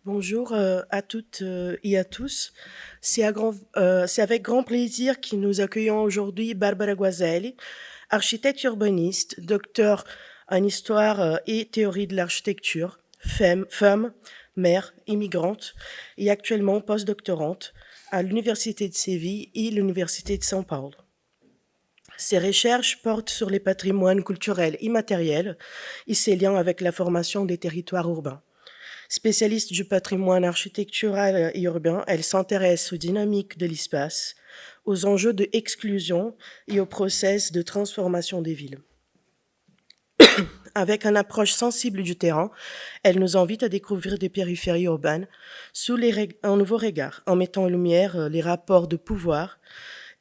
Bonjour à toutes et à tous. C'est avec grand plaisir que nous accueillons aujourd'hui Barbara Guazelli, architecte urbaniste, docteur en histoire et théorie de l'architecture, femme, mère, immigrante et actuellement postdoctorante à l'Université de Séville et l'Université de São Paulo. Ses recherches portent sur les patrimoines culturels immatériels et ses liens avec la formation des territoires urbains. Spécialiste du patrimoine architectural et urbain, elle s'intéresse aux dynamiques de l'espace, aux enjeux de exclusion et au process de transformation des villes. Avec une approche sensible du terrain, elle nous invite à découvrir des périphéries urbaines sous un nouveau regard, en mettant en lumière les rapports de pouvoir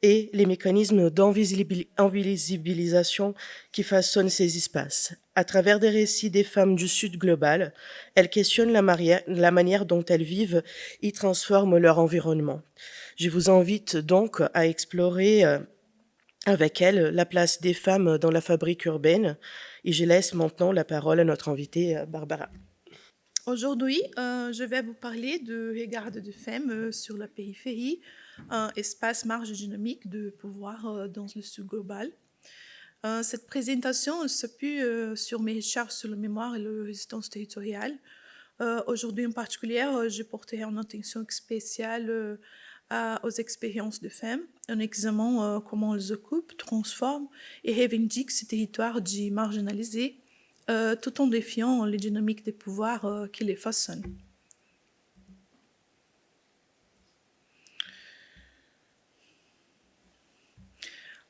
et les mécanismes d'invisibilisation qui façonnent ces espaces. À travers des récits des femmes du Sud global, elles questionnent la manière dont elles vivent et transforment leur environnement. Je vous invite donc à explorer avec elles la place des femmes dans la fabrique urbaine et je laisse maintenant la parole à notre invitée Barbara. Aujourd'hui, je vais vous parler de regard de femmes sur la périphérie, un espace marge dynamique de pouvoir dans le sud global. Cette présentation s'appuie sur mes recherches sur la mémoire et la résistance territoriale. Aujourd'hui en particulier, je porterai une attention spéciale aux expériences de femmes, en examinant comment elles occupent, transforment et revendiquent ces territoires dits marginalisés, tout en défiant les dynamiques des pouvoirs qui les façonnent.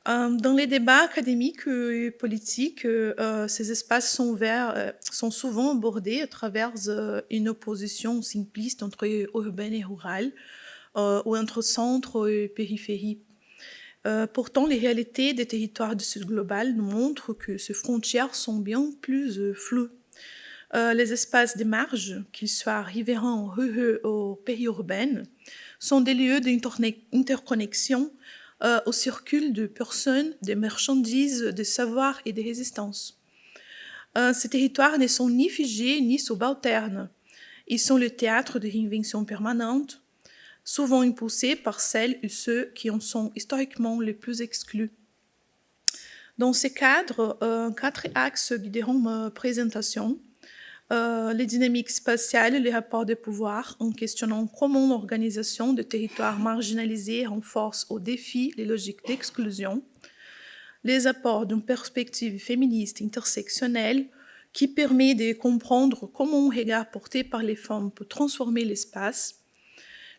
Dans les débats académiques et politiques, ces espaces sont souvent abordés à travers une opposition simpliste entre urbain et rural, ou entre centre et périphérie. Pourtant, les réalités des territoires du Sud global nous montrent que ces frontières sont bien plus floues. Les espaces des marges, qu'ils soient riverains, ruraux ou périurbains, sont des lieux d'interconnexion au circuit de personnes, des marchandises, des savoirs et des résistances. Ces territoires ne sont ni figés ni subalternes. Ils sont le théâtre de réinventions permanentes, souvent impulsées par celles ou ceux qui en sont historiquement les plus exclus. Dans ces cadres, 4 axes guideront ma présentation. Les dynamiques spatiales et les rapports de pouvoir en questionnant comment l'organisation de territoires marginalisés renforce au défi les logiques d'exclusion, les apports d'une perspective féministe intersectionnelle qui permet de comprendre comment un regard porté par les femmes peut transformer l'espace,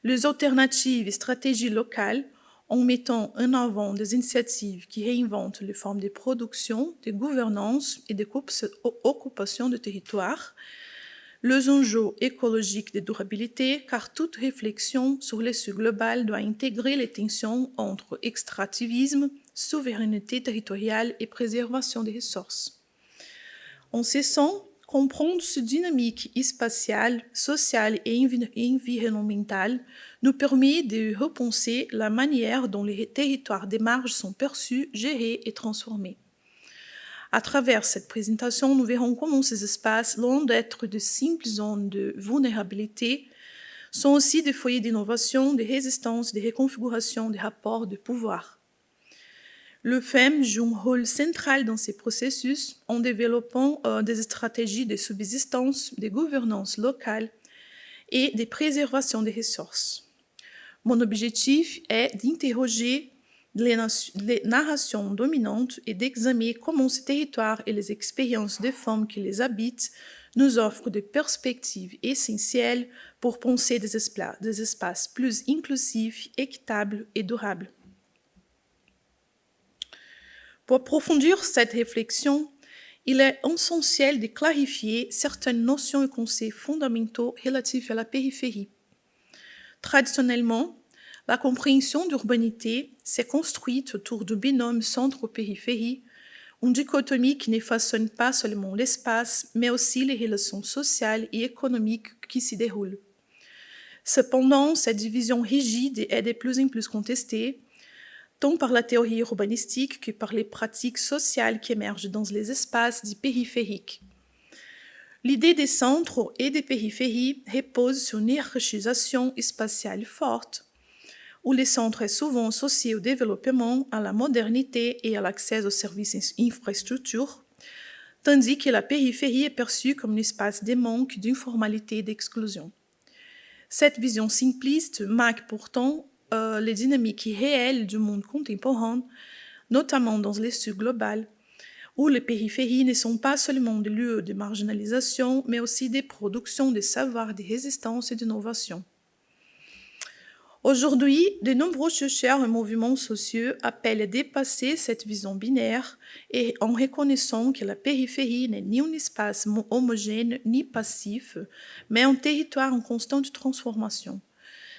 les alternatives et stratégies locales en mettant en avant des initiatives qui réinventent les formes de production, de gouvernance et d'occupation de territoire, les enjeux écologiques de durabilité, car toute réflexion sur l'issue globale doit intégrer les tensions entre extractivisme, souveraineté territoriale et préservation des ressources. En cessant, comprendre cette dynamique spatiale, sociale et environnementale nous permet de repenser la manière dont les territoires des marges sont perçus, gérés et transformés. À travers cette présentation, nous verrons comment ces espaces, loin d'être de simples zones de vulnérabilité, sont aussi des foyers d'innovation, de résistance, de reconfiguration des rapports de pouvoir. Le FEM joue un rôle central dans ces processus en développant des stratégies de subsistance, de gouvernance locale et de préservation des ressources. Mon objectif est d'interroger les narrations dominantes et d'examiner comment ces territoires et les expériences des femmes qui les habitent nous offrent des perspectives essentielles pour penser des espaces plus inclusifs, équitables et durables. Pour approfondir cette réflexion, il est essentiel de clarifier certaines notions et concepts fondamentaux relatifs à la périphérie. Traditionnellement, la compréhension d'urbanité s'est construite autour du binôme centre-périphérie, une dichotomie qui ne façonne pas seulement l'espace, mais aussi les relations sociales et économiques qui s'y déroulent. Cependant, cette division rigide est de plus en plus contestée, tant par la théorie urbanistique que par les pratiques sociales qui émergent dans les espaces dits périphériques. L'idée des centres et des périphéries repose sur une hiérarchisation spatiale forte, où le centre est souvent associé au développement, à la modernité et à l'accès aux services et infrastructures, tandis que la périphérie est perçue comme un espace de manque, d'informalité et d'exclusion. Cette vision simpliste marque pourtant les dynamiques réelles du monde contemporain, notamment dans le sud global, où les périphéries ne sont pas seulement des lieux de marginalisation, mais aussi des productions de savoir, de résistance et d'innovation. Aujourd'hui, de nombreux chercheurs et mouvements sociaux appellent à dépasser cette vision binaire et en reconnaissant que la périphérie n'est ni un espace homogène ni passif, mais un territoire en constante transformation.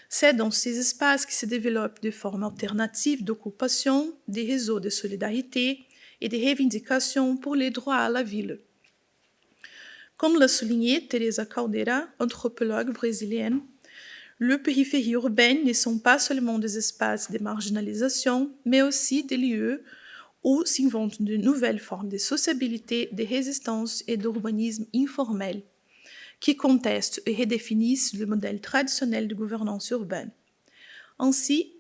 C'est dans ces espaces que se développent des formes alternatives d'occupation, des réseaux de solidarité et des revendications pour les droits à la ville. Comme l'a souligné Teresa Caldeira, anthropologue brésilienne, les périphéries urbaines ne sont pas seulement des espaces de marginalisation, mais aussi des lieux où s'inventent de nouvelles formes de sociabilité, de résistance et d'urbanisme informel, qui contestent et redéfinissent le modèle traditionnel de gouvernance urbaine. Ainsi,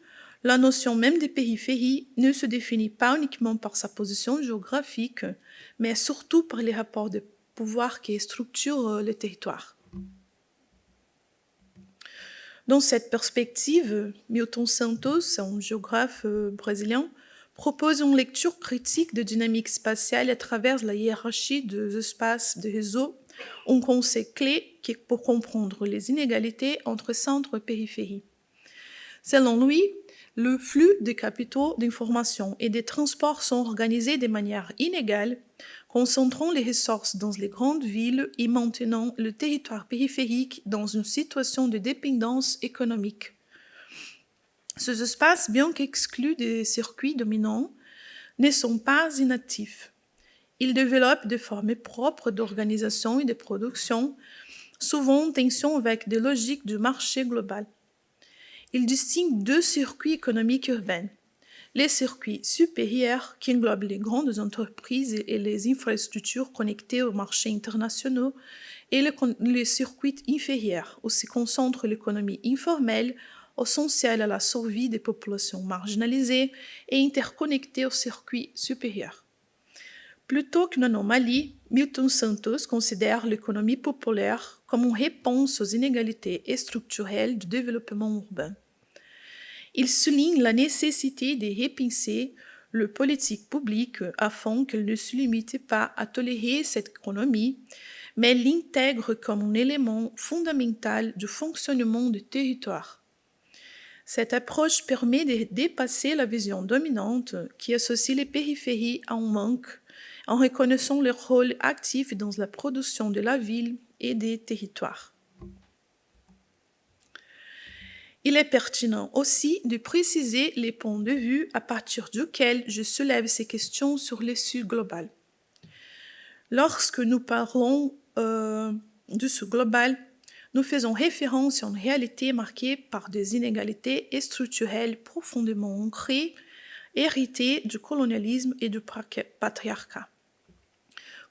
la notion même des périphéries ne se définit pas uniquement par sa position géographique, mais surtout par les rapports de pouvoir qui structurent le territoire. Dans cette perspective, Milton Santos, un géographe brésilien, propose une lecture critique de dynamique spatiale à travers la hiérarchie des espaces de réseau, un concept clé pour comprendre les inégalités entre centre et périphérie. Selon lui, le flux des capitaux d'information et des transports sont organisés de manière inégale, concentrant les ressources dans les grandes villes et maintenant le territoire périphérique dans une situation de dépendance économique. Ces espaces, bien qu'exclus des circuits dominants, ne sont pas inactifs. Ils développent des formes propres d'organisation et de production, souvent en tension avec des logiques du marché global. Ils distinguent deux circuits économiques urbains. Les circuits supérieurs, qui englobent les grandes entreprises et les infrastructures connectées aux marchés internationaux, et les circuits inférieurs, où se concentre l'économie informelle, essentielle à la survie des populations marginalisées et interconnectées aux circuits supérieurs. Plutôt qu'une anomalie, Milton Santos considère l'économie populaire comme une réponse aux inégalités structurelles du développement urbain. Il souligne la nécessité de repenser les politiques publiques afin qu'elles ne se limitent pas à tolérer cette économie, mais l'intègrent comme un élément fondamental du fonctionnement du territoire. Cette approche permet de dépasser la vision dominante qui associe les périphéries à un manque, en reconnaissant leur rôle actif dans la production de la ville et des territoires. Il est pertinent aussi de préciser les points de vue à partir duquel je soulève ces questions sur l'issue globale. Lorsque nous parlons de ce global, nous faisons référence à une réalité marquée par des inégalités structurelles profondément ancrées, héritées du colonialisme et du patriarcat.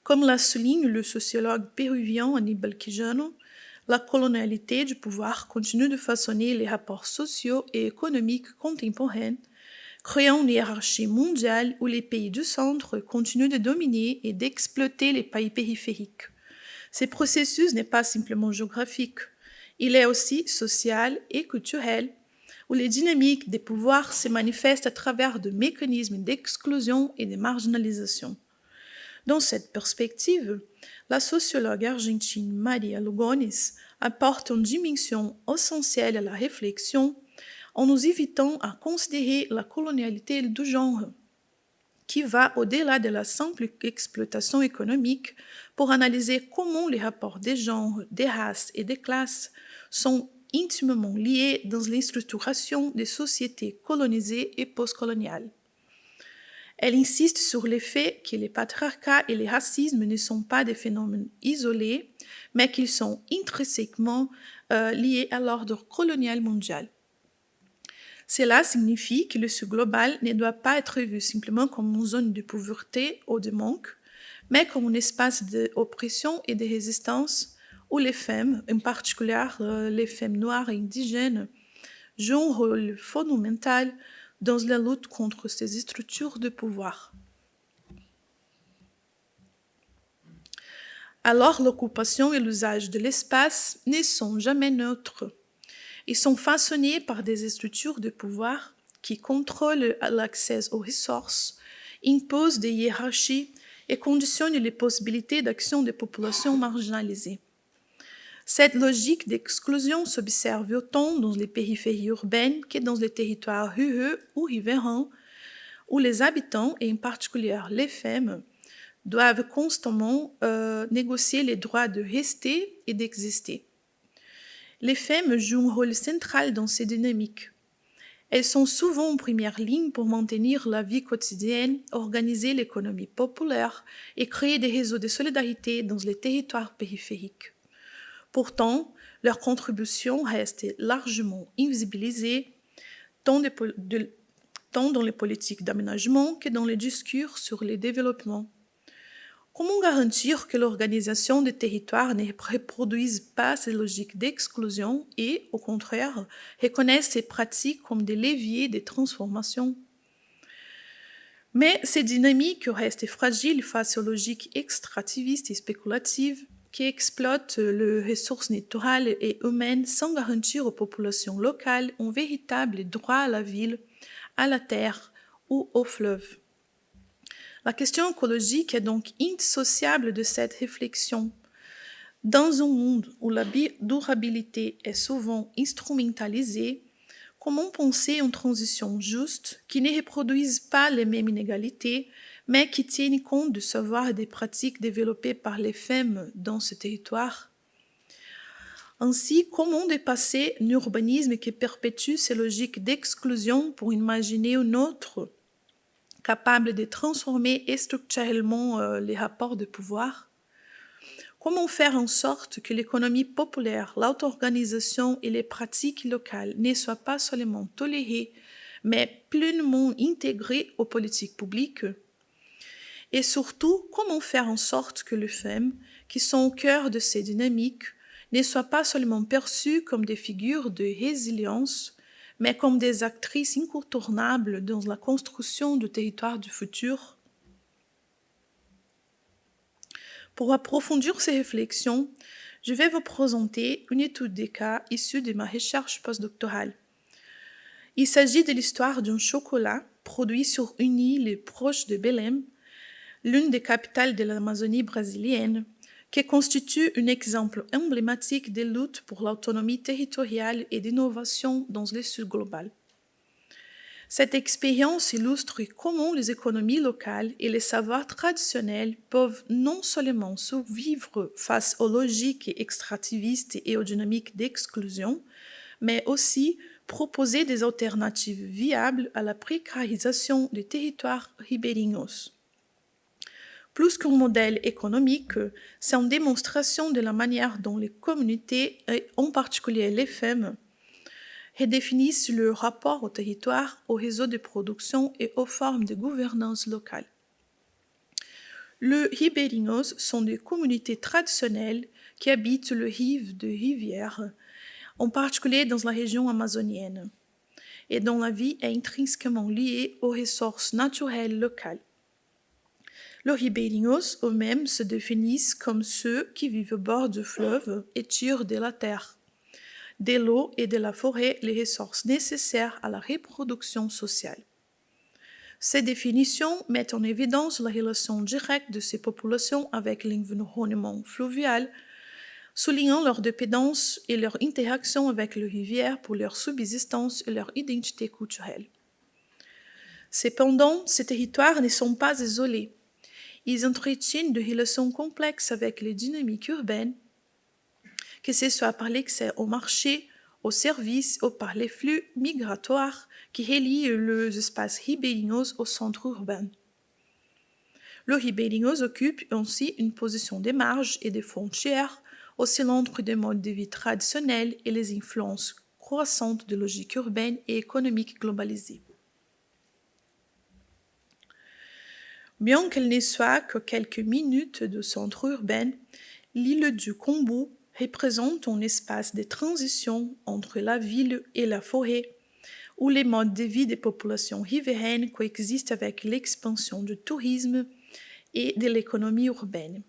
Comme l'a souligne le sociologue péruvien Aníbal Quijano, la colonialité du pouvoir continue de façonner les rapports sociaux et économiques contemporains, créant une hiérarchie mondiale où les pays du centre continuent de dominer et d'exploiter les pays périphériques. Ce processus n'est pas simplement géographique, il est aussi social et culturel, où les dynamiques des pouvoirs se manifestent à travers de mécanismes d'exclusion et de marginalisation. Dans cette perspective, la sociologue argentine Maria Lugones apporte une dimension essentielle à la réflexion en nous invitant à considérer la colonialité du genre, qui va au-delà de la simple exploitation économique pour analyser comment les rapports des genres, des races et des classes sont intimement liés dans l'instructuration des sociétés colonisées et postcoloniales. Elle insiste sur le fait que les patriarcats et les racismes ne sont pas des phénomènes isolés, mais qu'ils sont intrinsèquement liés à l'ordre colonial mondial. Cela signifie que le sud global ne doit pas être vu simplement comme une zone de pauvreté ou de manque, mais comme un espace d'oppression et de résistance où les femmes, en particulier les femmes noires et indigènes, jouent un rôle fondamental dans la lutte contre ces structures de pouvoir. Alors l'occupation et l'usage de l'espace ne sont jamais neutres. Ils sont façonnés par des structures de pouvoir qui contrôlent l'accès aux ressources, imposent des hiérarchies et conditionnent les possibilités d'action des populations marginalisées. Cette logique d'exclusion s'observe autant dans les périphéries urbaines que dans les territoires ruraux ou riverains, où les habitants, et en particulier les femmes, doivent constamment négocier les droits de rester et d'exister. Les femmes jouent un rôle central dans ces dynamiques. Elles sont souvent en première ligne pour maintenir la vie quotidienne, organiser l'économie populaire et créer des réseaux de solidarité dans les territoires périphériques. Pourtant, leur contribution reste largement invisibilisée, tant dans les politiques d'aménagement que dans les discours sur le développement. Comment garantir que l'organisation des territoires ne reproduise pas ces logiques d'exclusion et, au contraire, reconnaisse ces pratiques comme des leviers de transformation? Mais ces dynamiques restent fragiles face aux logiques extractivistes et spéculatives qui exploitent les ressources naturelles et humaines sans garantir aux populations locales un véritable droit à la ville, à la terre ou au fleuve. La question écologique est donc indissociable de cette réflexion. Dans un monde où la durabilité est souvent instrumentalisée, comment penser une transition juste qui ne reproduise pas les mêmes inégalités, mais qui tienne compte du savoir et des pratiques développées par les femmes dans ce territoire? Ainsi, comment dépasser un urbanisme qui perpétue ces logiques d'exclusion pour imaginer un autre capable de transformer structurellement les rapports de pouvoir? Comment faire en sorte que l'économie populaire, l'auto-organisation et les pratiques locales ne soient pas seulement tolérées, mais pleinement intégrées aux politiques publiques? Et surtout, comment faire en sorte que les femmes, qui sont au cœur de ces dynamiques, ne soient pas seulement perçues comme des figures de résilience, mais comme des actrices incontournables dans la construction du territoire du futur? Pour approfondir ces réflexions, je vais vous présenter une étude des cas issue de ma recherche postdoctorale. Il s'agit de l'histoire d'un chocolat produit sur une île proche de Belém, l'une des capitales de l'Amazonie brésilienne, qui constitue un exemple emblématique de lutte pour l'autonomie territoriale et d'innovation dans le Sud global. Cette expérience illustre comment les économies locales et les savoirs traditionnels peuvent non seulement survivre face aux logiques extractivistes et aux dynamiques d'exclusion, mais aussi proposer des alternatives viables à la précarisation des territoires ribérinhos. Plus qu'un modèle économique, c'est une démonstration de la manière dont les communautés, et en particulier les femmes, redéfinissent le rapport au territoire, aux réseaux de production et aux formes de gouvernance locale. Les ribeirinhos sont des communautés traditionnelles qui habitent le rive de rivières, en particulier dans la région amazonienne, et dont la vie est intrinsèquement liée aux ressources naturelles locales. Les ribeirinhos eux-mêmes se définissent comme ceux qui vivent au bord du fleuve et tirent de la terre, de l'eau et de la forêt les ressources nécessaires à la reproduction sociale. Ces définitions mettent en évidence la relation directe de ces populations avec l'environnement fluvial, soulignant leur dépendance et leur interaction avec les rivières pour leur subsistance et leur identité culturelle. Cependant, ces territoires ne sont pas isolés. Ils entretiennent des relations complexes avec les dynamiques urbaines, que ce soit par l'accès au marché, aux services ou par les flux migratoires qui relient les espaces ribeirinhos au centre urbain. Les ribeirinhos occupent ainsi une position de marge et de frontières, oscillant entre des modes de vie traditionnels et les influences croissantes de logiques urbaines et économiques globalisées. Bien qu'elle ne soit que quelques minutes de centre urbain, l'île du Kombu représente un espace de transition entre la ville et la forêt, où les modes de vie des populations riveraines coexistent avec l'expansion du tourisme et de l'économie urbaine.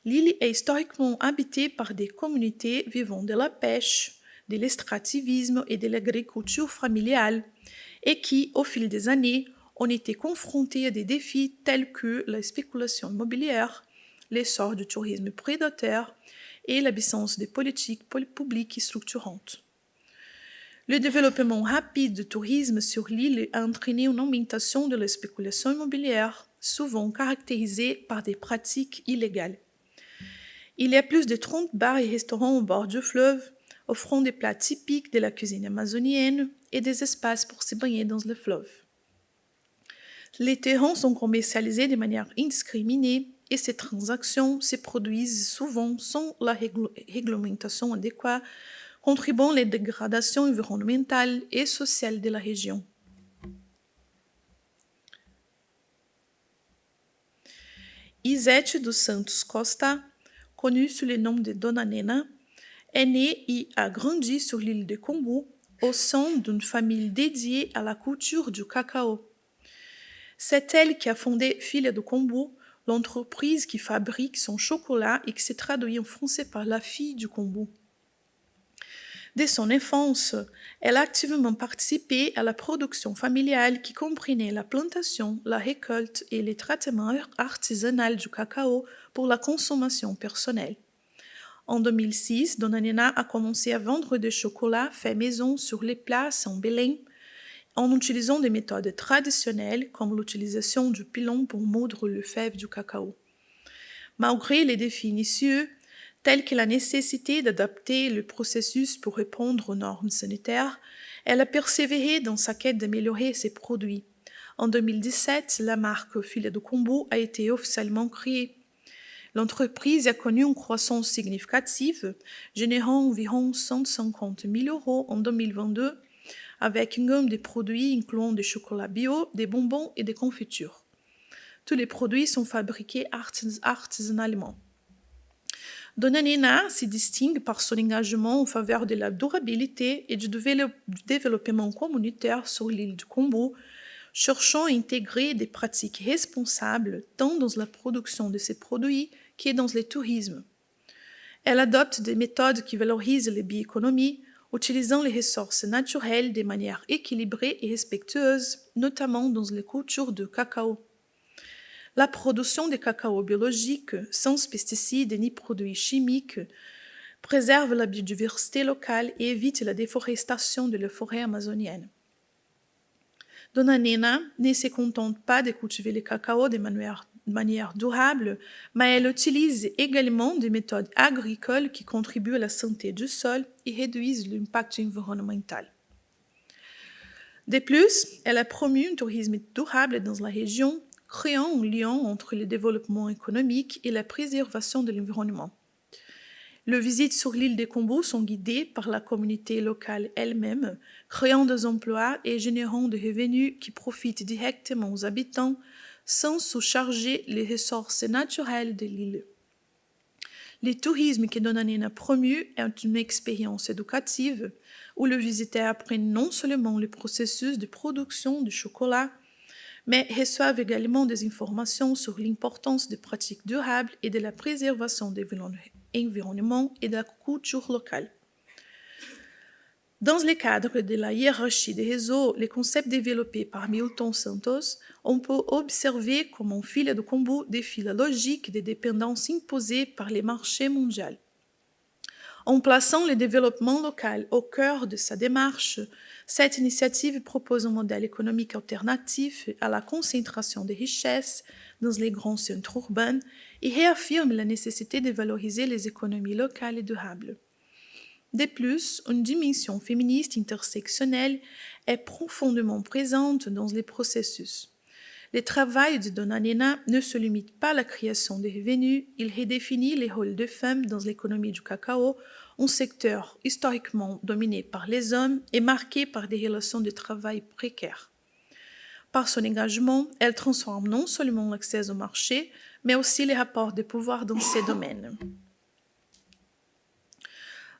L'île est historiquement habitée par des communautés vivant de la pêche, de l'extractivisme et de l'agriculture familiale, et qui, au fil des années, ont été confrontées à des défis tels que la spéculation immobilière, l'essor du tourisme prédateur et l'absence de politiques publiques structurantes. Le développement rapide du tourisme sur l'île a entraîné une augmentation de la spéculation immobilière, souvent caractérisée par des pratiques illégales. Il y a plus de 30 bars et restaurants au bord du fleuve, offrant des plats typiques de la cuisine amazonienne et des espaces pour se baigner dans le fleuve. Les terrains sont commercialisés de manière indiscriminée et ces transactions se produisent souvent sans la réglementation adéquate, contribuant à la dégradation environnementale et sociale de la région. Izete dos Santos Costa, connue sous le nom de Dona Nena, est née et a grandi sur l'île de Kombu au sein d'une famille dédiée à la culture du cacao. C'est elle qui a fondé Filha do Kombu, l'entreprise qui fabrique son chocolat et qui se traduit en français par la fille du Kombu. Dès son enfance, elle a activement participé à la production familiale qui comprenait la plantation, la récolte et le traitement artisanal du cacao pour la consommation personnelle. En 2006, Dona Nena a commencé à vendre des chocolats faits maison sur les places en Belém, en utilisant des méthodes traditionnelles comme l'utilisation du pilon pour moudre le fève du cacao. Malgré les défis initiaux, tels que la nécessité d'adapter le processus pour répondre aux normes sanitaires, elle a persévéré dans sa quête d'améliorer ses produits. En 2017, la marque Filha do Kombu a été officiellement créée. L'entreprise a connu une croissance significative, générant environ 150 000 € en 2022, avec une gamme de produits incluant des chocolats bio, des bonbons et des confitures. Tous les produits sont fabriqués artisanalement. Dona Nena se distingue par son engagement en faveur de la durabilité et du développement communautaire sur l'île du Kombu, cherchant à intégrer des pratiques responsables tant dans la production de ses produits que dans le tourisme. Elle adopte des méthodes qui valorisent les bioéconomies, utilisant les ressources naturelles de manière équilibrée et respectueuse, notamment dans les cultures de cacao. La production de cacao biologique, sans pesticides ni produits chimiques, préserve la biodiversité locale et évite la déforestation de la forêt amazonienne. Dona Nena ne se contente pas de cultiver le cacao de manière durable, mais elle utilise également des méthodes agricoles qui contribuent à la santé du sol et réduisent l'impact environnemental. De plus, elle a promu un tourisme durable dans la région, créant un lien entre le développement économique et la préservation de l'environnement. Les visites sur l'île de Kombu sont guidées par la communauté locale elle-même, créant des emplois et générant des revenus qui profitent directement aux habitants sans sous-charger les ressources naturelles de l'île. Le tourisme que Dona Nena promeut est une expérience éducative où le visiteur apprend non seulement le processus de production du chocolat, mais reçoivent également des informations sur l'importance des pratiques durables et de la préservation de l'environnement et de la culture locale. Dans le cadre de la hiérarchie des réseaux, les concepts développés par Milton Santos, on peut observer comment Filha do Kombu défie la logique des dépendances imposées par les marchés mondiaux. En plaçant le développement local au cœur de sa démarche, cette initiative propose un modèle économique alternatif à la concentration des richesses dans les grands centres urbains et réaffirme la nécessité de valoriser les économies locales et durables. De plus, une dimension féministe intersectionnelle est profondément présente dans les processus. Le travail de Dona Nena ne se limite pas à la création de revenus, il redéfinit les rôles des femmes dans l'économie du cacao, un secteur historiquement dominé par les hommes et marqué par des relations de travail précaires. Par son engagement, elle transforme non seulement l'accès au marché, mais aussi les rapports de pouvoir dans ces domaines.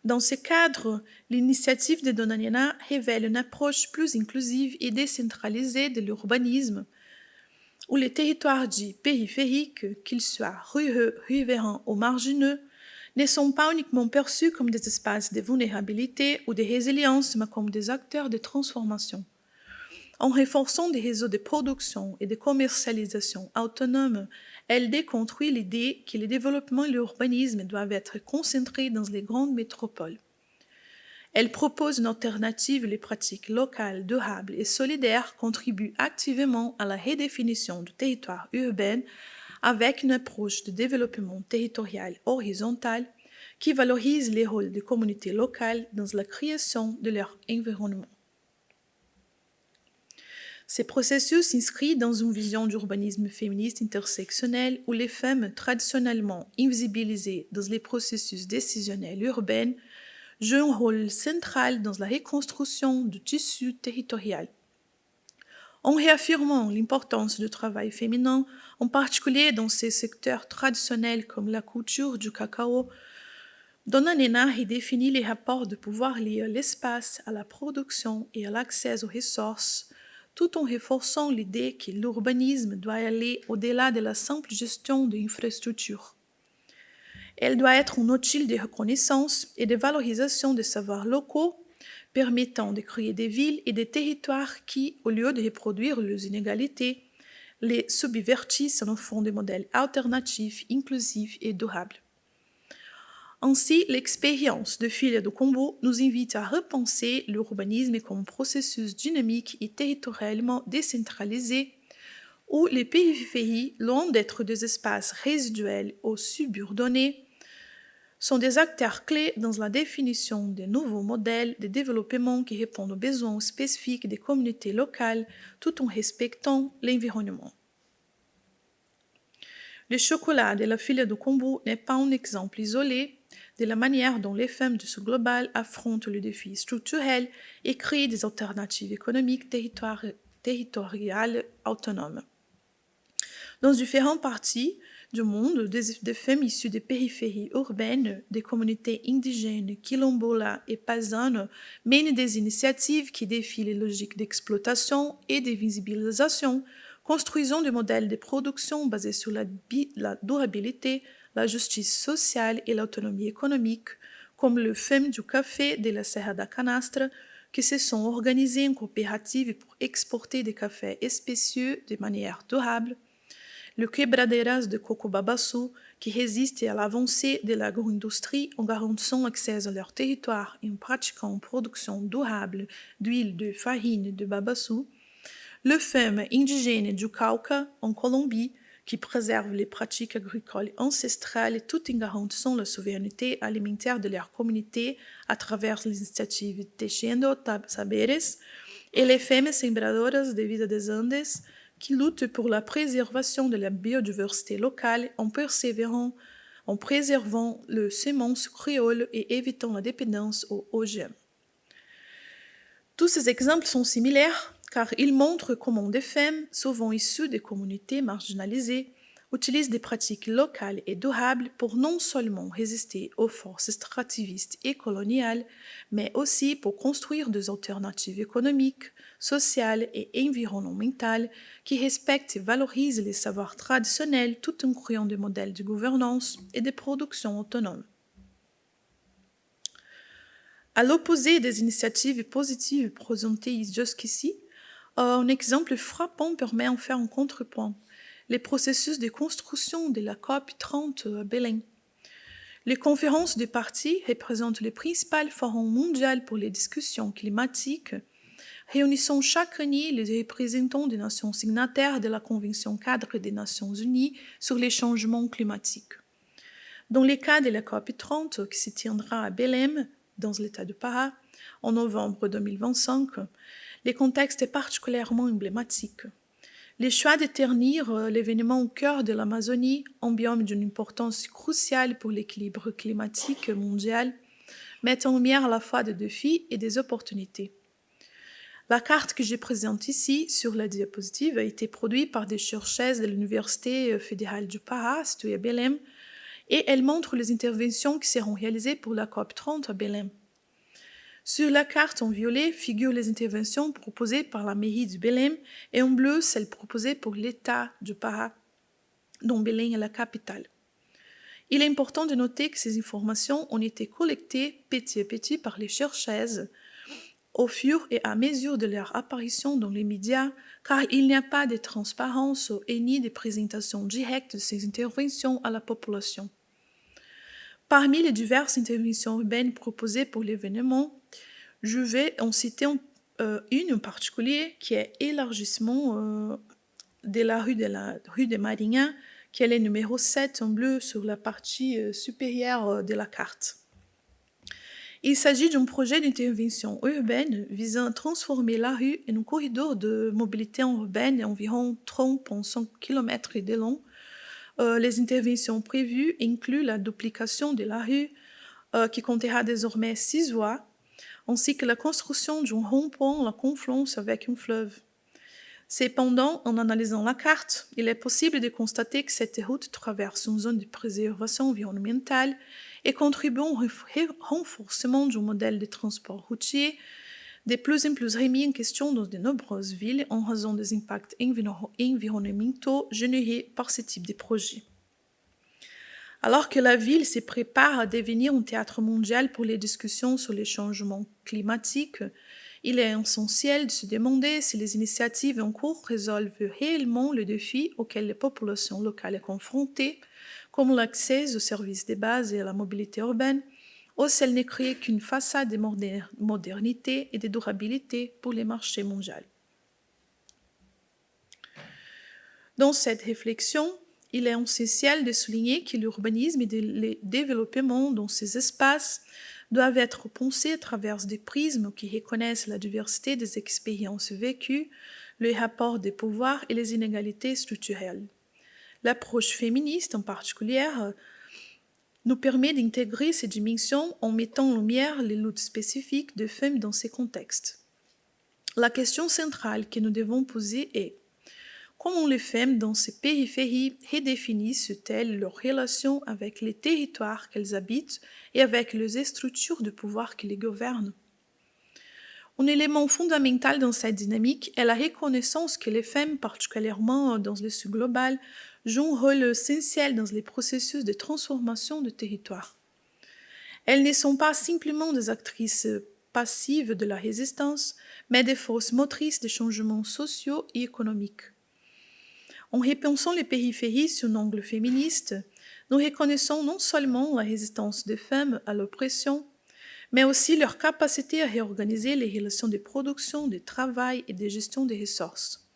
Dans ce cadre, l'initiative de Dona Nina révèle une approche plus inclusive et décentralisée de l'urbanisme, où les territoires dits périphériques, qu'ils soient riverains ou marginaux, ne sont pas uniquement perçus comme des espaces de vulnérabilité ou de résilience, mais comme des acteurs de transformation. En renforçant des réseaux de production et de commercialisation autonomes, elle déconstruit l'idée que le développement et l'urbanisme doivent être concentrés dans les grandes métropoles. Elle propose une alternative. Les pratiques locales, durables et solidaires contribuent activement à la redéfinition du territoire urbain avec une approche de développement territorial horizontal qui valorise les rôles des communautés locales dans la création de leur environnement. Ces processus s'inscrivent dans une vision d'urbanisme féministe intersectionnel où les femmes traditionnellement invisibilisées dans les processus décisionnels urbains jouent un rôle central dans la reconstruction du tissu territorial. En réaffirmant l'importance du travail féminin, en particulier dans ces secteurs traditionnels comme la culture du cacao, Dona Nina redéfinit les rapports de pouvoir liés à l'espace, à la production et à l'accès aux ressources, tout en renforçant l'idée que l'urbanisme doit aller au-delà de la simple gestion de l'infrastructure. Elle doit être un outil de reconnaissance et de valorisation des savoirs locaux, permettant de créer des villes et des territoires qui, au lieu de reproduire les inégalités, les subvertissent en offrant des modèles alternatifs, inclusifs et durables. Ainsi, l'expérience de Filha do Combo nous invite à repenser l'urbanisme comme un processus dynamique et territorialement décentralisé où les périphéries, loin d'être des espaces résiduels ou subordonnés, sont des acteurs clés dans la définition de nouveaux modèles de développement qui répondent aux besoins spécifiques des communautés locales tout en respectant l'environnement. Le chocolat de la Filha do Combo n'est pas un exemple isolé de la manière dont les femmes du Sud global affrontent le défi structurel et créent des alternatives économiques territoriales autonomes. Dans différentes parties du monde, des femmes issues des périphéries urbaines, des communautés indigènes, quilombolas et paysannes mènent des initiatives qui défient les logiques d'exploitation et de visibilisation, construisant des modèles de production basés sur la durabilité, la justice sociale et l'autonomie économique, comme le Femmes du Café de la Serra da Canastra, qui se sont organisées en coopérative pour exporter des cafés spécieux de manière durable, le Quebradeiras de Coco Babaçu, qui résiste à l'avancée de l'agro-industrie en garantissant l'accès à leur territoire et en pratiquant une production durable d'huile de farine de babaçu, le Femmes indigènes du Cauca, en Colombie, qui préserve les pratiques agricoles ancestrales tout en garantissant la souveraineté alimentaire de leur communauté à travers l'initiative Teixendo Saberes, et les Femmes Sembradoras de Vida des Andes, qui luttent pour la préservation de la biodiversité locale en préservant les semences créoles et évitant la dépendance aux OGM. Tous ces exemples sont similaires car ils montrent comment des femmes, souvent issues des communautés marginalisées, utilisent des pratiques locales et durables pour non seulement résister aux forces extractivistes et coloniales, mais aussi pour construire des alternatives économiques, sociales et environnementales qui respectent et valorisent les savoirs traditionnels tout en créant des modèles de gouvernance et de production autonomes. À l'opposé des initiatives positives présentées jusqu'ici, un exemple frappant permet en faire un contrepoint, les processus de construction de la COP 30 à Belém. Les conférences des parties représentent le principal forum mondial pour les discussions climatiques, réunissant chaque année les représentants des nations signataires de la Convention cadre des Nations Unies sur les changements climatiques. Dans le cas de la COP 30 qui se tiendra à Belém, dans l'État du Pará, en novembre 2025, le contexte est particulièrement emblématique. Le choix de tenir l'événement au cœur de l'Amazonie, un biome d'une importance cruciale pour l'équilibre climatique mondial, met en lumière à la fois des défis et des opportunités. La carte que je présente ici sur la diapositive a été produite par des chercheurs de l'Université fédérale du Pará, située à Belém, et elle montre les interventions qui seront réalisées pour la COP 30 à Belém. Sur la carte en violet figurent les interventions proposées par la mairie de Belém et en bleu celles proposées pour l'État du Pará, dont Belém est la capitale. Il est important de noter que ces informations ont été collectées petit à petit par les chercheuses au fur et à mesure de leur apparition dans les médias, car il n'y a pas de transparence et ni de présentation directe de ces interventions à la population. Parmi les diverses interventions urbaines proposées pour l'événement, je vais en citer une en particulier qui est élargissement de la rue de Marinha, qui est le numéro 7 en bleu sur la partie supérieure de la carte. Il s'agit d'un projet d'intervention urbaine visant à transformer la rue en un corridor de mobilité urbaine d'environ 30,5 km de long. Les interventions prévues incluent la duplication de la rue, qui comptera désormais 6 voies, ainsi que la construction d'un rond-point à la confluence avec un fleuve. Cependant, en analysant la carte, il est possible de constater que cette route traverse une zone de préservation environnementale et contribue au renforcement du modèle de transport routier de plus en plus remis en question dans de nombreuses villes en raison des impacts environnementaux générés par ce type de projet. Alors que la ville se prépare à devenir un théâtre mondial pour les discussions sur les changements climatiques, il est essentiel de se demander si les initiatives en cours résolvent réellement le défi auquel les populations locales sont confrontées, comme l'accès aux services de base et à la mobilité urbaine, ou si elles ne créent qu'une façade de modernité et de durabilité pour les marchés mondiaux. Dans cette réflexion, il est essentiel de souligner que l'urbanisme et le développement dans ces espaces doivent être pensés à travers des prismes qui reconnaissent la diversité des expériences vécues, le rapport des pouvoirs et les inégalités structurelles. L'approche féministe en particulier nous permet d'intégrer ces dimensions en mettant en lumière les luttes spécifiques des femmes dans ces contextes. La question centrale que nous devons poser est: comment les femmes dans ces périphéries redéfinissent-elles leur relation avec les territoires qu'elles habitent et avec les structures de pouvoir qui les gouvernent? Un élément fondamental dans cette dynamique est la reconnaissance que les femmes, particulièrement dans le sud global, jouent un rôle essentiel dans les processus de transformation de territoire. Elles ne sont pas simplement des actrices passives de la résistance, mais des forces motrices des changements sociaux et économiques. En repensant les périphéries sous un angle féministe, nous reconnaissons non seulement la résistance des femmes à l'oppression, mais aussi leur capacité à réorganiser les relations de production, de travail et de gestion des ressources.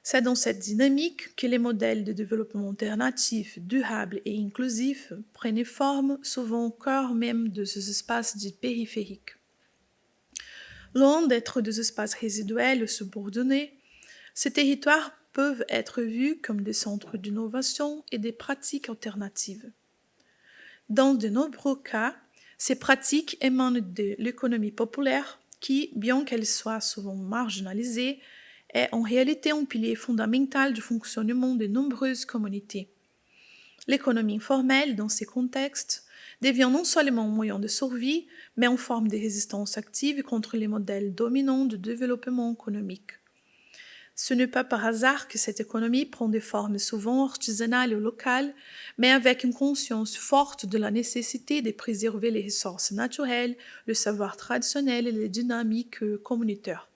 C'est dans cette dynamique que les modèles de développement alternatifs, durables et inclusifs prennent forme, souvent au cœur même de ces espaces dits périphériques. Loin d'être des espaces résiduels ou subordonnés, ces territoires peuvent être vus comme des centres d'innovation et des pratiques alternatives. Dans de nombreux cas, ces pratiques émanent de l'économie populaire qui, bien qu'elle soit souvent marginalisée, est en réalité un pilier fondamental du fonctionnement de nombreuses communautés. L'économie informelle, dans ces contextes, devient non seulement un moyen de survie, mais en forme de résistance active contre les modèles dominants de développement économique. Ce n'est pas par hasard que cette économie prend des formes souvent artisanales ou locales, mais avec une conscience forte de la nécessité de préserver les ressources naturelles, le savoir traditionnel et les dynamiques communautaires.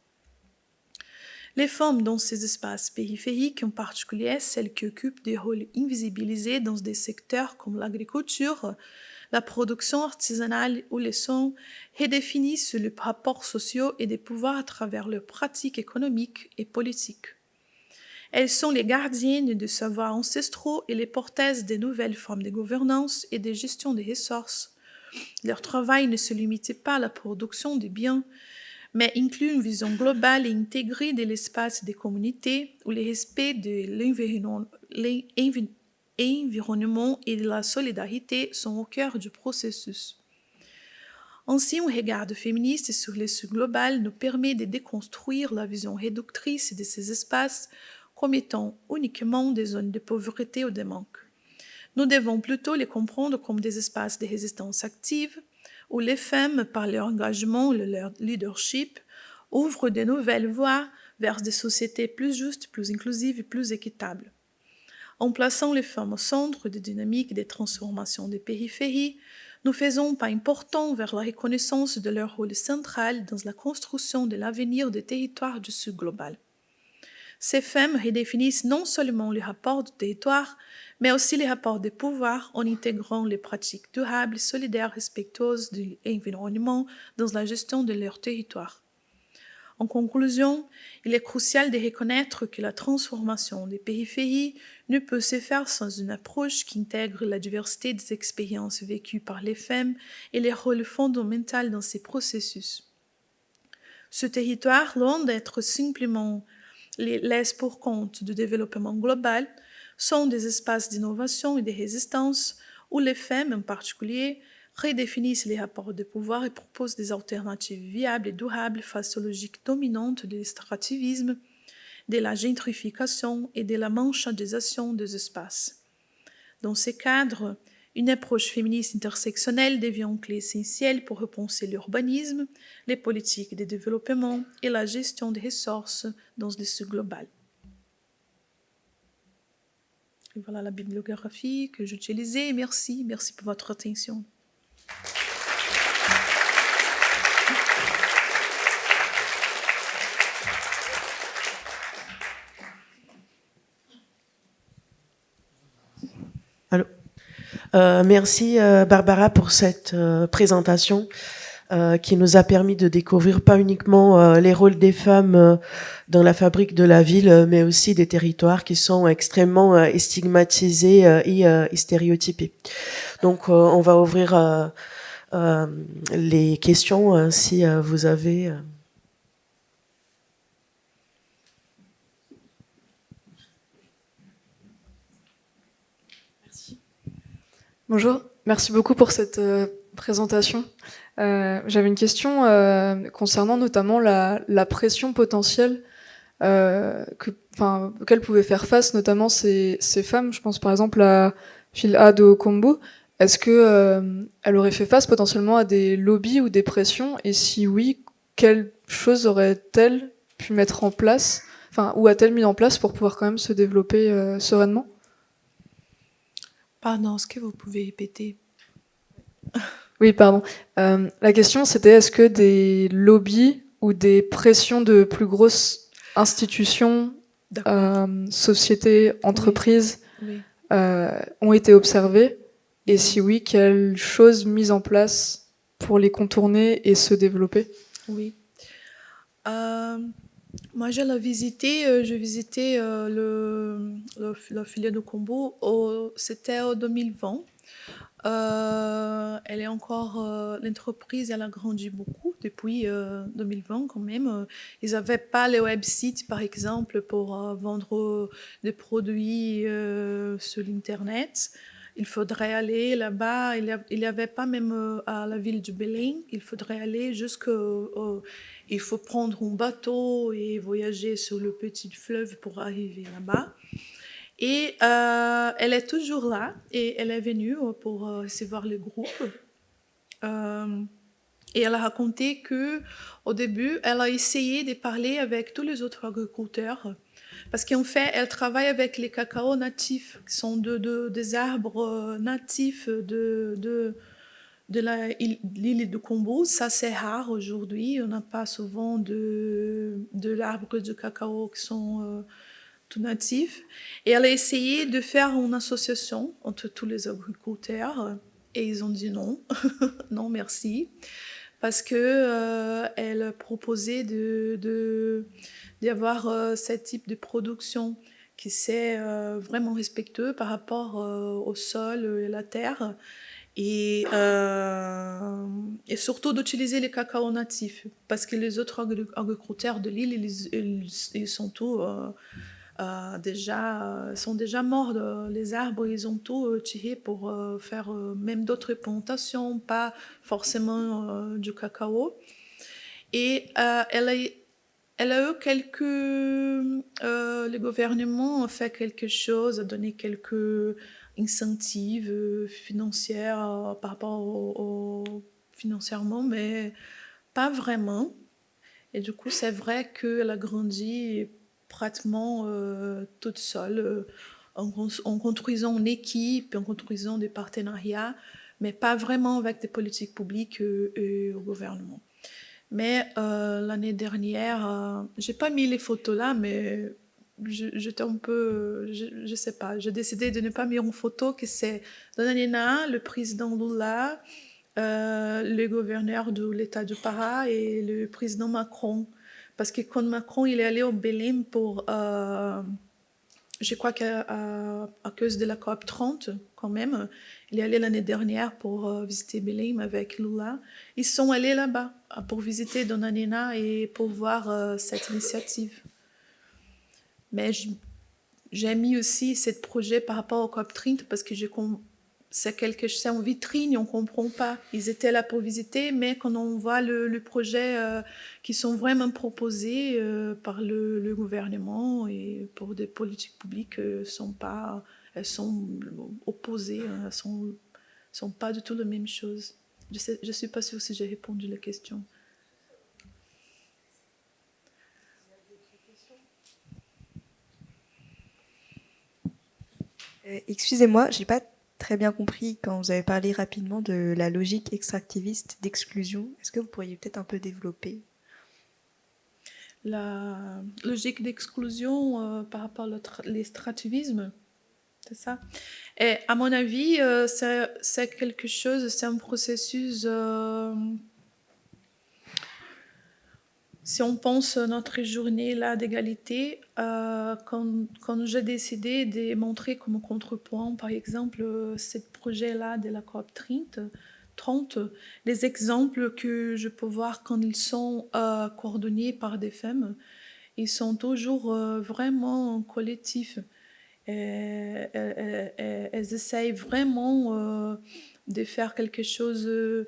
Les femmes dans ces espaces périphériques, en particulier celles qui occupent des rôles invisibilisés dans des secteurs comme l'agriculture, la production artisanale ou les soins, redéfinissent les rapports sociaux et des pouvoirs à travers leurs pratiques économiques et politiques. Elles sont les gardiennes de savoirs ancestraux et les porteuses de nouvelles formes de gouvernance et de gestion des ressources. Leur travail ne se limite pas à la production des biens, mais inclut une vision globale et intégrée de l'espace des communautés où le respect de l'environnement et de la solidarité sont au cœur du processus. Ainsi, un regard féministe sur le Sud global nous permet de déconstruire la vision réductrice de ces espaces comme étant uniquement des zones de pauvreté ou de manque. Nous devons plutôt les comprendre comme des espaces de résistance active où les femmes, par leur engagement et leur leadership, ouvrent de nouvelles voies vers des sociétés plus justes, plus inclusives et plus équitables. En plaçant les femmes au centre des dynamiques des transformations des périphéries, nous faisons un pas important vers la reconnaissance de leur rôle central dans la construction de l'avenir des territoires du Sud global. Ces femmes redéfinissent non seulement les rapports du territoire, mais aussi les rapports de pouvoir en intégrant les pratiques durables, solidaires, respectueuses de l'environnement dans la gestion de leur territoire. En conclusion, il est crucial de reconnaître que la transformation des périphéries ne peut se faire sans une approche qui intègre la diversité des expériences vécues par les femmes et les rôles fondamentaux dans ces processus. Ce territoire, loin d'être simplement les laisse pour compte du développement global, sont des espaces d'innovation et de résistance où les femmes en particulier redéfinissent les rapports de pouvoir et proposent des alternatives viables et durables face aux logiques dominantes de l'extractivisme, de la gentrification et de la marchandisation des espaces. Dans ces cadres, une approche féministe intersectionnelle devient une clé essentielle pour repenser l'urbanisme, les politiques de développement et la gestion des ressources dans le Sud global. Et voilà la bibliographie que j'utilisais. Merci pour votre attention. Allô. Merci Barbara pour cette présentation qui nous a permis de découvrir pas uniquement les rôles des femmes dans la fabrique de la ville, mais aussi des territoires qui sont extrêmement stigmatisés et stéréotypés. Donc on va ouvrir les questions si vous avez... Bonjour, merci beaucoup pour cette présentation. J'avais une question concernant notamment la pression potentielle auquel pouvaient faire face notamment ces femmes. Je pense par exemple à Phil'A Kombo. Est-ce que elle aurait fait face potentiellement à des lobbies ou des pressions? Et si oui, quelles choses aurait-elle pu mettre en place, ou a-t-elle mis en place pour pouvoir quand même se développer sereinement? Pardon, est-ce que vous pouvez répéter? Oui, pardon. La question, c'était est-ce que des lobbies ou des pressions de plus grosses institutions, sociétés, entreprises Oui. Ont été observées? Et si oui, quelles choses mises en place pour les contourner et se développer? Oui. Moi, j'ai visité la filière de Kombo, c'était en 2020. Elle est encore, l'entreprise, elle a grandi beaucoup depuis 2020 quand même. Ils n'avaient pas les websites, par exemple, pour vendre des produits sur l'Internet. Il faudrait aller là-bas. Il n'y avait pas même à la ville de Belém. Il faudrait aller il faut prendre un bateau et voyager sur le petit fleuve pour arriver là-bas. Et elle est toujours là et elle est venue pour recevoir le groupe. Et elle a raconté que au début, elle a essayé de parler avec tous les autres agriculteurs parce qu'en fait, elle travaille avec les cacao natifs, qui sont des arbres natifs de l'île de Kombo. Ça, c'est rare aujourd'hui. On n'a pas souvent de l'arbre de cacao qui sont tout natifs. Et elle a essayé de faire une association entre tous les agriculteurs. Et ils ont dit non, non merci. Parce que elle proposait d'avoir ce type de production qui c'est vraiment respectueux par rapport au sol et la terre et surtout d'utiliser les cacao natifs parce que les autres agriculteurs de l'île ils sont tous sont déjà morts. Les arbres, ils ont tout tiré pour faire même d'autres plantations, pas forcément du cacao. Et elle a eu le gouvernement a fait quelque chose, a donné quelques incentives financières par rapport financièrement, mais pas vraiment. Et du coup, c'est vrai qu'elle a grandi pratiquement toute seule, en construisant une équipe, en construisant des partenariats, mais pas vraiment avec des politiques publiques au gouvernement. Mais l'année dernière, j'ai pas mis les photos là, mais j'étais un peu, je sais pas, j'ai décidé de ne pas mettre en photo que c'est Dona Nina, le président Lula, le gouverneur de l'État du Pará et le président Macron. Parce que quand Macron il est allé au Belém pour, je crois qu'à cause de la COP 30, quand même, il est allé l'année dernière pour visiter Belém avec Lula. Ils sont allés là-bas pour visiter Dona Nina et pour voir cette initiative. Mais j'ai mis aussi ce projet par rapport au COP 30 parce que c'est en vitrine, on ne comprend pas. Ils étaient là pour visiter, mais quand on voit le projet qui sont vraiment proposés par le gouvernement et pour des politiques publiques, elles sont opposées, elles sont pas du tout la même chose. Je suis pas sûre si j'ai répondu à la question. Excusez-moi, j'ai pas très bien compris quand vous avez parlé rapidement de la logique extractiviste d'exclusion. Est-ce que vous pourriez peut-être un peu développer? La logique d'exclusion par rapport à l'extractivisme, c'est ça. Et à mon avis, c'est quelque chose, c'est un processus. Si on pense à notre journée là d'égalité, quand j'ai décidé de montrer comme contrepoint, par exemple, ce projet-là de la COP 30, les exemples que je peux voir quand ils sont coordonnés par des femmes, ils sont toujours vraiment collectifs. Elles essayent vraiment de faire quelque chose, de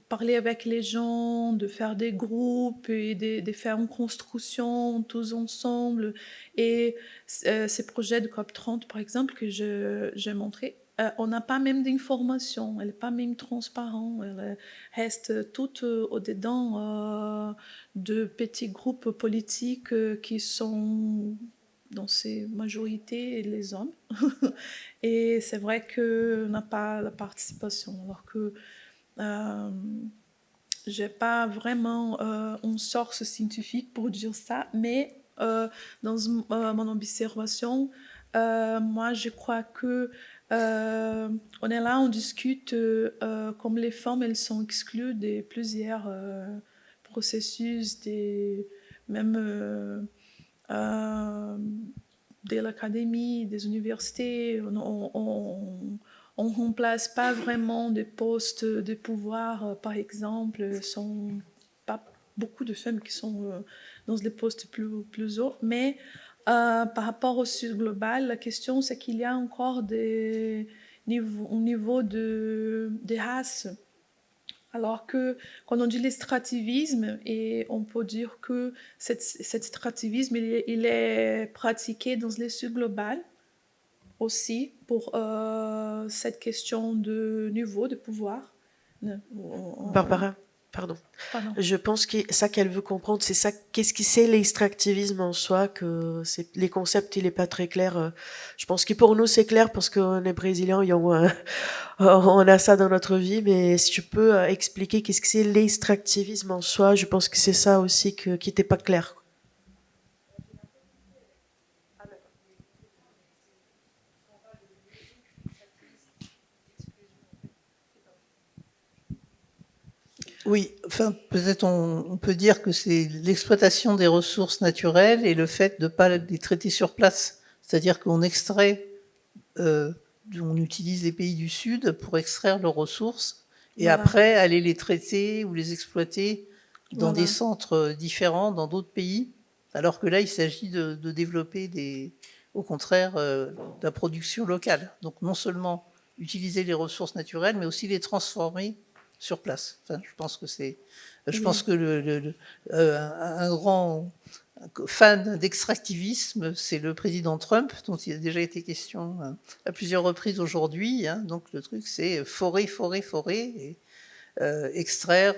parler avec les gens, de faire des groupes et de faire une construction tous ensemble. Et ces projets de COP 30, par exemple, que j'ai montré, on n'a pas même d'informations, elle n'est pas même transparente, elle reste toute au-dedans de petits groupes politiques qui sont dans ces majorités les hommes. Et c'est vrai qu'on n'a pas la participation, alors que j'ai pas vraiment une source scientifique pour dire ça, mais dans mon observation, moi je crois que on est là, on discute comme les femmes, elles sont exclues de plusieurs processus, même de l'académie, des universités. On ne remplace pas vraiment des postes de pouvoir, par exemple. Il n'y a pas beaucoup de femmes qui sont dans des postes plus hauts. Mais par rapport au Sud global, la question, c'est qu'il y a encore un niveau de race. Alors que quand on dit l'extractivisme, et on peut dire que cet extractivisme, il est pratiqué dans le Sud global aussi pour cette question de niveau de pouvoir. Barbara, pardon. Je pense que ça qu'elle veut comprendre, c'est ça. Qu'est-ce que c'est l'extractivisme en soi, que les concepts, il est pas très clair. Je pense que pour nous, c'est clair parce qu'on est brésiliens, on a ça dans notre vie, mais si tu peux expliquer qu'est-ce que c'est l'extractivisme en soi, je pense que c'est ça aussi qui n'était pas clair. Oui, enfin, peut-être on peut dire que c'est l'exploitation des ressources naturelles et le fait de ne pas les traiter sur place. C'est-à-dire qu'on extrait, on utilise les pays du Sud pour extraire leurs ressources et Voilà. après aller les traiter ou les exploiter dans Voilà. des centres différents, dans d'autres pays. Alors que là, il s'agit de développer au contraire, de la production locale. Donc non seulement utiliser les ressources naturelles, mais aussi les transformer sur place. Enfin, je pense que un grand fan d'extractivisme, c'est le président Trump, dont il a déjà été question à plusieurs reprises aujourd'hui. Donc le truc, c'est forêt, forêt, forêt, et, extraire,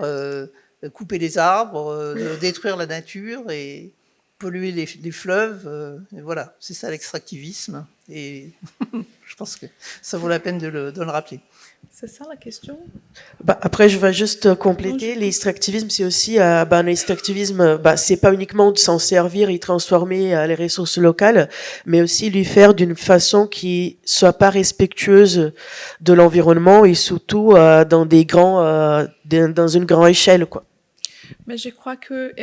couper les arbres, détruire la nature et polluer les fleuves. Et voilà, c'est ça l'extractivisme. Et je pense que ça vaut la peine de le rappeler. C'est ça la question? Bah, après, je vais juste compléter. L'extractivisme, c'est aussi, l'extractivisme, c'est pas uniquement de s'en servir et transformer les ressources locales, mais aussi lui faire d'une façon qui soit pas respectueuse de l'environnement et surtout dans dans une grande échelle, quoi. Mais je crois que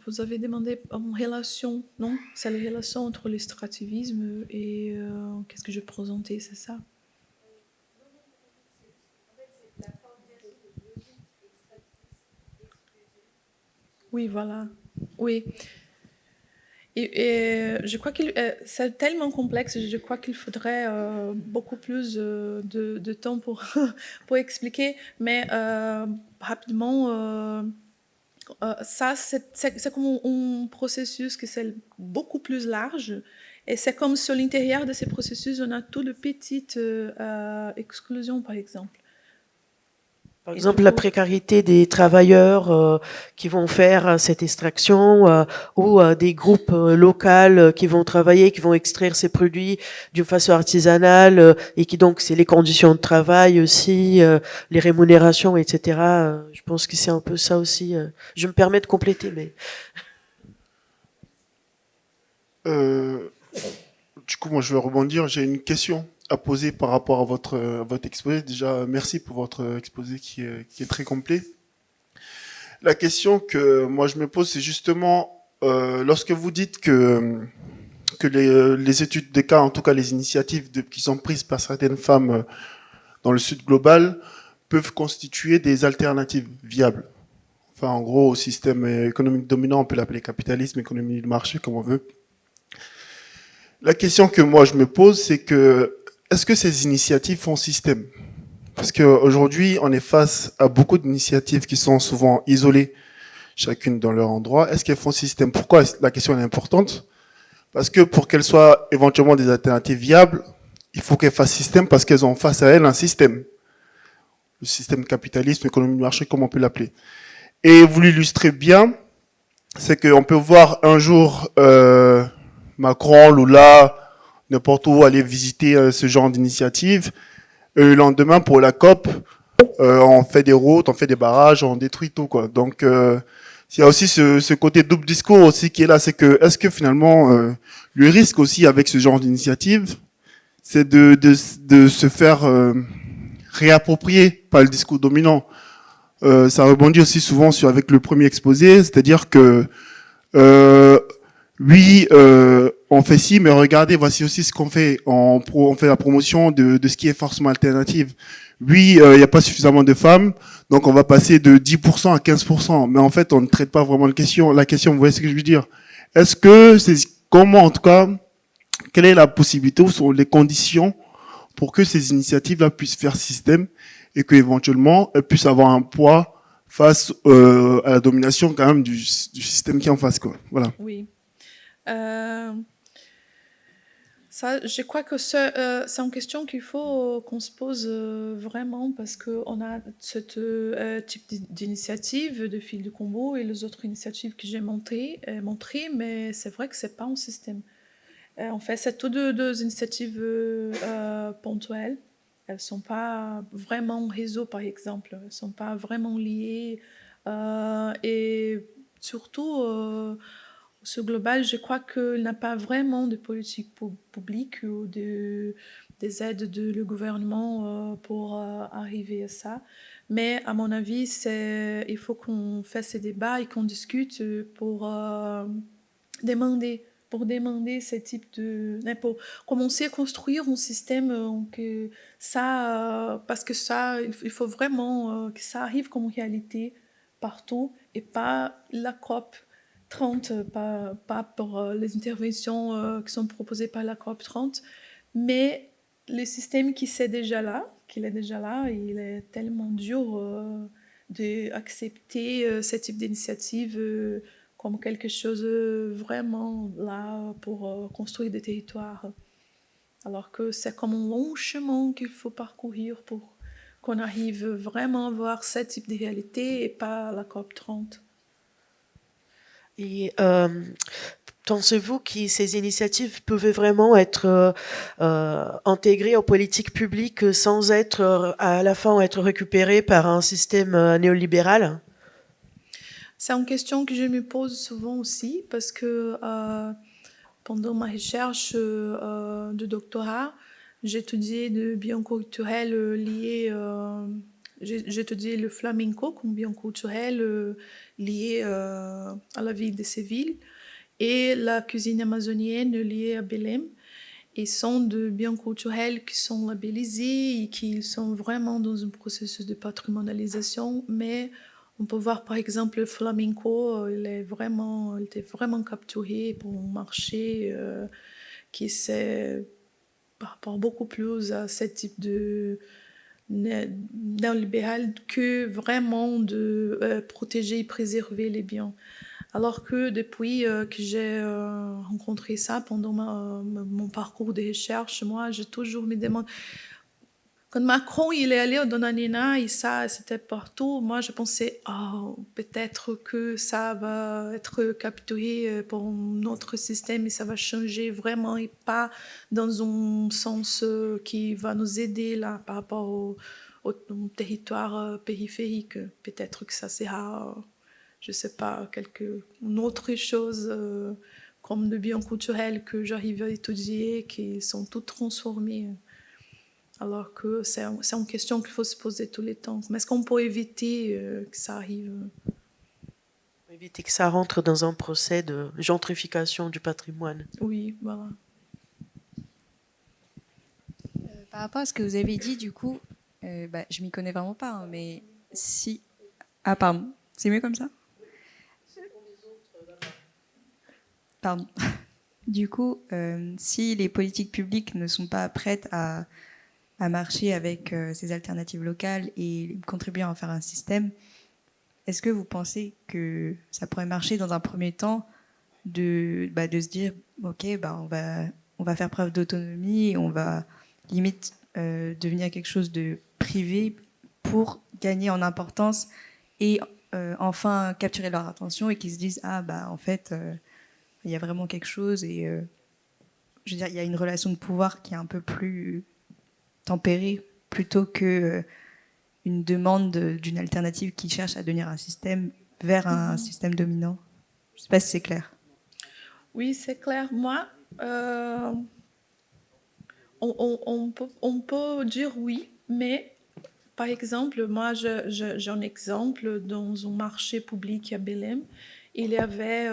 vous avez demandé en relation, non? C'est la relation entre l'extractivisme et qu'est-ce que je présentais, c'est ça? Oui, voilà. Oui. Et je crois que c'est tellement complexe, je crois qu'il faudrait beaucoup plus de temps pour, pour expliquer, mais rapidement, ça, c'est comme un processus qui c'est beaucoup plus large, et c'est comme sur l'intérieur de ces processus, on a toutes de petites exclusions, par exemple. Par exemple, la précarité des travailleurs qui vont faire cette extraction ou des groupes locaux qui vont travailler, qui vont extraire ces produits d'une façon artisanale et qui donc c'est les conditions de travail aussi, les rémunérations, etc. Je pense que c'est un peu ça aussi. Je me permets de compléter, mais Du coup, moi, je vais rebondir. J'ai une question à poser par rapport à votre exposé. Déjà, merci pour votre exposé qui est très complet. La question que moi je me pose, c'est justement lorsque vous dites que les études des cas, en tout cas les initiatives qui sont prises par certaines femmes dans le Sud global, peuvent constituer des alternatives viables. Enfin, en gros, au système économique dominant, on peut l'appeler capitalisme, économie de marché, comme on veut. La question que moi je me pose, c'est que est-ce que ces initiatives font système? Parce qu'aujourd'hui, on est face à beaucoup d'initiatives qui sont souvent isolées, chacune dans leur endroit. Est-ce qu'elles font système? Pourquoi la question est importante? Parce que pour qu'elles soient éventuellement des alternatives viables, il faut qu'elles fassent système parce qu'elles ont face à elles un système. Le système capitalisme, économie de marché, comme on peut l'appeler. Et vous l'illustrez bien, c'est qu'on peut voir un jour Macron, Lula, n'importe où aller visiter ce genre d'initiative. Et le lendemain, pour la COP, on fait des routes, on fait des barrages, on détruit tout, quoi. Donc, il y a aussi ce côté double discours aussi qui est là, c'est que est-ce que finalement le risque aussi avec ce genre d'initiative, c'est de se faire réapproprier par le discours dominant. Ça rebondit aussi souvent avec le premier exposé, c'est-à-dire que oui, on fait ci, mais regardez, voici aussi ce qu'on fait. On fait la promotion de ce qui est forcément alternative. Oui, il n'y a pas suffisamment de femmes, donc on va passer de 10% à 15%. Mais en fait, on ne traite pas vraiment la question. Vous voyez ce que je veux dire? Est-ce que comment, en tout cas, quelle est la possibilité ou sont les conditions pour que ces initiatives-là puissent faire système et qu'éventuellement, elles puissent avoir un poids face à la domination quand même du système qui est en face, quoi. Voilà. Oui. Ça, je crois que c'est une question qu'il faut qu'on se pose vraiment parce qu'on a ce type d'initiative de fil de combo et les autres initiatives que j'ai montrées, mais c'est vrai que c'est pas un système. En fait, c'est toutes deux initiatives ponctuelles. Elles sont pas vraiment réseau, par exemple. Elles sont pas vraiment liées. Et surtout, ce global, je crois qu'il n'y a pas vraiment de politique publique ou des aides du gouvernement pour arriver à ça. Mais à mon avis, il faut qu'on fasse ces débats et qu'on discute pour demander ce type pour commencer à construire un système que ça, parce que ça, il faut vraiment que ça arrive comme réalité partout et pas la COP 30, pas pour les interventions qui sont proposées par la COP 30, mais le système qui est déjà là, il est tellement dur d'accepter ce type d'initiative comme quelque chose vraiment là pour construire des territoires. Alors que c'est comme un long chemin qu'il faut parcourir pour qu'on arrive vraiment à voir ce type de réalité et pas la COP 30. Et pensez-vous que ces initiatives pouvaient vraiment être intégrées aux politiques publiques sans être à la fin être récupérées par un système néolibéral? C'est une question que je me pose souvent aussi parce que pendant ma recherche de doctorat, j'étudiais le bien culturel lié, j'étudiais le flamenco comme bien culturel lié à la ville de Séville et la cuisine amazonienne liée à Belém. Et sont de biens culturels qui sont labellisés et qui sont vraiment dans un processus de patrimonialisation, mais on peut voir par exemple le flamenco, il était vraiment capturé pour un marché qui s'est par rapport beaucoup plus à ce type de néolibéral que vraiment de protéger et préserver les biens. Alors que depuis que j'ai rencontré ça pendant mon parcours de recherche, moi, j'ai toujours me demandé. Quand Macron il est allé au Donanina et ça, c'était partout, moi, je pensais, peut-être que ça va être capturé pour notre système et ça va changer vraiment et pas dans un sens qui va nous aider là par rapport au territoire périphérique. Peut-être que ça sera je sais pas, une autre chose comme de biens culturels que j'arrive à étudier qui sont toutes transformées. Alors que c'est une question qu'il faut se poser tous les temps. Mais est-ce qu'on peut éviter que ça arrive? Éviter que ça rentre dans un procès de gentrification du patrimoine. Oui, voilà. Par rapport à ce que vous avez dit, du coup, je m'y connais vraiment pas, hein, mais si... Ah, pardon. C'est mieux comme ça? Pardon. Du coup, si les politiques publiques ne sont pas prêtes à marcher avec ces alternatives locales et contribuer à en faire un système, est-ce que vous pensez que ça pourrait marcher dans un premier temps de se dire, ok, on va faire preuve d'autonomie et on va limite devenir quelque chose de privé pour gagner en importance et enfin capturer leur attention et qu'ils se disent, en fait... il y a vraiment quelque chose et je veux dire, il y a une relation de pouvoir qui est un peu plus tempérée plutôt que une demande d'une alternative qui cherche à devenir un système vers un système dominant. Je ne sais pas si c'est clair. Oui, c'est clair. Moi, on peut dire oui, mais par exemple, moi, j'ai un exemple dans un marché public à Belém. Il y avait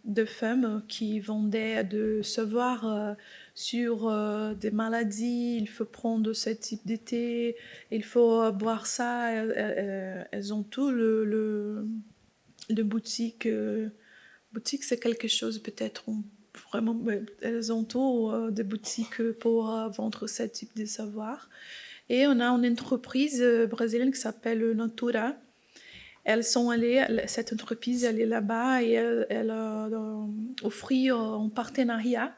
deux femmes qui vendaient des savoirs sur des maladies. Il faut prendre ce type de thé, il faut boire ça. Elles ont tout le boutique. Boutique, c'est quelque chose peut-être vraiment. Elles ont tout des boutiques pour vendre ce type de savoir. Et on a une entreprise brésilienne qui s'appelle Natura. Elles sont allées, cette entreprise, elle est là-bas et elle a offert un partenariat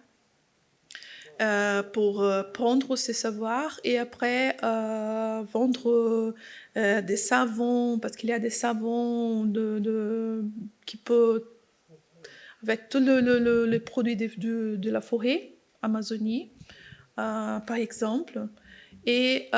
pour prendre ces savoirs et après vendre des savons, parce qu'il y a des savons qui peuvent, avec tous les produits de la forêt, Amazonie, par exemple. Et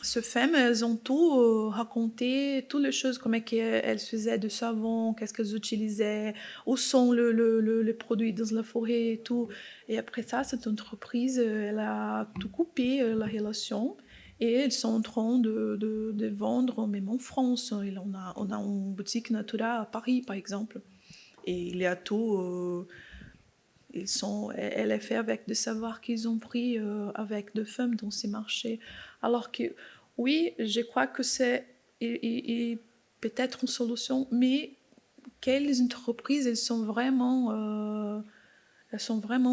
ces femmes, elles ont tout raconté, toutes les choses, comment elles faisaient du savon, qu'est-ce qu'elles utilisaient, où sont les produits dans la forêt et tout. Et après ça, cette entreprise, elle a tout coupé, la relation. Et ils sont en train de vendre, même en France. On a une boutique Natura à Paris, par exemple. Et il y a tout... elle est faite avec des savoirs qu'ils ont pris avec des femmes dans ces marchés. Alors que, oui, je crois que c'est peut-être une solution, mais quelles entreprises elles sont vraiment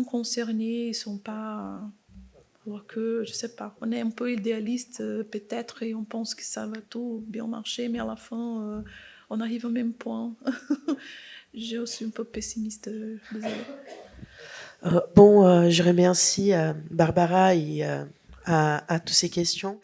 concernées, elles sont pas. Alors que, je sais pas, on est un peu idéaliste peut-être et on pense que ça va tout bien marcher, mais à la fin, on arrive au même point. Je suis un peu pessimiste, désolée. Bon, je remercie Barbara et à toutes ces questions.